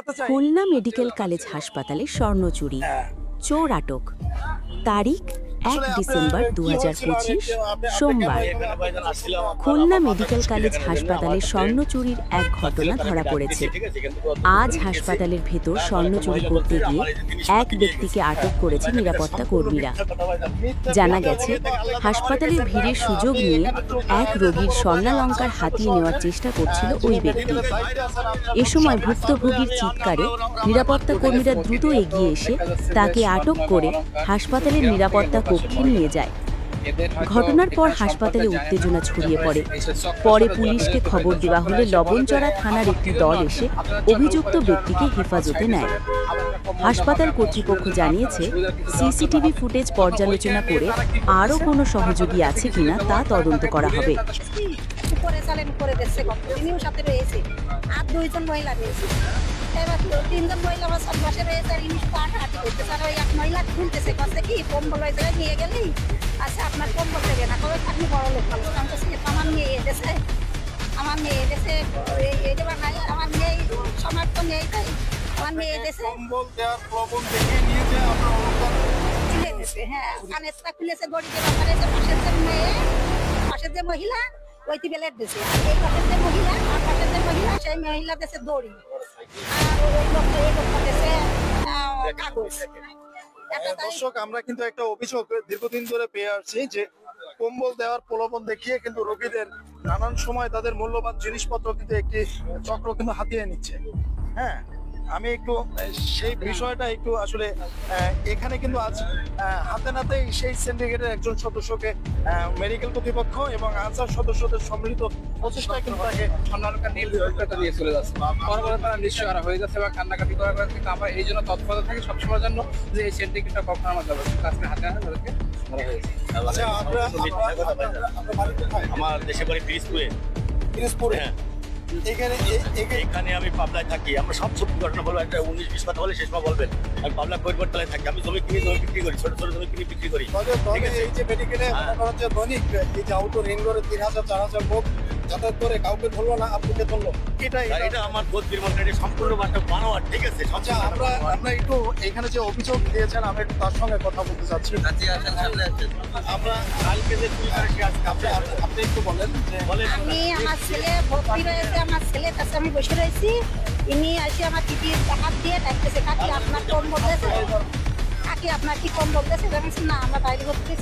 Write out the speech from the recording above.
Khulna medical college হাসপাতালে স্বর্ণ চুরি, চোর আটক। তারিখ 1 ডিসেম্বর 2025 সোমবার। খুলনা মেডিকেল কলেজ হাসপাতালে স্বর্ণ চুরির এক ঘটনা ধরা পড়েছে। আজ হাসপাতালের ভেতর স্বর্ণ চুরি করতে গিয়ে এক ব্যক্তিকে আটক করেছে নিরাপত্তা কর্মীরা। জানা গেছে, হাসপাতালের ভিড়ের সুযোগ নিয়ে এক রোগীর স্বর্ণালংকার হাতিয়ে নেওয়ার চেষ্টা করছিল ওই ব্যক্তি। এ সময় ভুক্তভোগীর চিৎকারে নিরাপত্তা কর্মীরা দ্রুত এগিয়ে এসে তাকে আটক করে হাসপাতালের নিরাপত্তা কক্ষে নিয়ে যায়। ঘটনার পর হাসপাতালে উত্তেজনা ছড়িয়ে পড়ে। পরে পুলিশকে খবর দেওয়া হলে লবণচড়া থানার একটি দল এসে অভিযুক্ত ব্যক্তিকে হেফাজতে নেয়। হাসপাতাল কর্তৃপক্ষ জানিয়েছে, সিসিটিভি ফুটেজ পর্যালোচনা করে আরও কোনো সহযোগী আছে কিনা তা তদন্ত করা হবে। এবার 3 জন মহিলা আমার পাশে রয়েছে, আর ইনি শুধু হাঁটাহাঁটি করতেছে। আর ওই এক মহিলা খুলতেছে, কাছে কি কম্বল ওই জায়গায় নিয়ে গেলেই আচ্ছা আপনার কম্বল দেবে না, কবে আপনি বড় লোক মানুষ। আমি বলছি আমার মেয়ে এসেছে, আমার মেয়ে এসেছে, এই দেবার নাই, আমার মেয়ে সমর্থ নেই, তাই আমার মেয়ে এসেছে কম্বল দেওয়ার প্রবণ দেখে নিয়ে যায় আপনার খুলে দিয়েছে। হ্যাঁ, কানেরটা খুলেছে, গড়ি দিয়ে বাঁধারেছে। পাশের যে মহিলা ওইটি বেলেট দিয়েছে, আর এই পাশের যে মহিলা আর পাশের যে মহিলা সেই মহিলা দিয়েছে দড়ি, দর্শক, আমরা কিন্তু একটা অভিযোগ দীর্ঘদিন ধরে পেয়ে আসছি যে কম্বল দেওয়ার প্রলোভন দেখিয়ে কিন্তু রোগীদের নানান সময় তাদের মূল্যবান জিনিসপত্র কিন্তু একটি চক্র কিন্তু হাতিয়ে নিচ্ছে। হ্যাঁ, আমি একটু সেই বিষয়টা একটু আসলে এখানে কিন্তু আজ হাতে নাতে সেই সিন্ডিকেটের একজন সদস্যকে মেডিকেল কর্তৃপক্ষ এবং আনসার সদস্যদের সম্মিলিত প্রচেষ্টায় কিন্তু তাকে দিয়ে চলে যাচ্ছে। পরবর্তী তারা নিশ্চয় আর হয়ে যাচ্ছে বা কান্নাকাটি করার কারণে কিন্তু আমরা এই জন্য তৎপরতা থাকি সবসময়ের জন্য যে এই সিন্ডিকেটটা কখনো আমার যাবে আজকে হাতে হাতে তাদেরকে ধরা হয়েছে। আমার দেশের বাড়ি পিরিজপুরে। হ্যাঁ, এখানে আমি পাবলায় থাকি। আমরা সব সত্যি ঘটনা বলবো, একটা 19-20 কথা বলে শেষ বলবেন। আমি পাবলা কৈরবরতলায় থাকি। আমি জমি কিনে জমি বিক্রি করি, ছোট ছোট জমি কিনে বিক্রি করি। এই যে মেডিকেলে দৈনিক এই যে আউট রিং করে 3000-4000 লোক যাতায়াত করে, কাউকে ধরলো না, আপনাকে ধরলো, এটা আমার বোধ বিরমন্ত্রী সম্পূর্ণ বার্তা বানোয়ার। ঠিক আছে, আচ্ছা, আমরা একটু এখানে যে অভিযোগ দিয়েছেন আমি একটু তার সঙ্গে কথা বলতে চাচ্ছি। আমরা কালকে যে আপনি একটু বলেন যে আমি আমার ছেলে ভর্তি রয়েছে, আমার ছেলের কাছে আমি বসে রয়েছি, ইনি এসে আমার টিভির হাত দিয়ে ডাকতেছে, কাকি আপনার কম বলতেছে, কাকি আপনার কি কম বলতেছে। না, আমরা বাইরে ভর্তি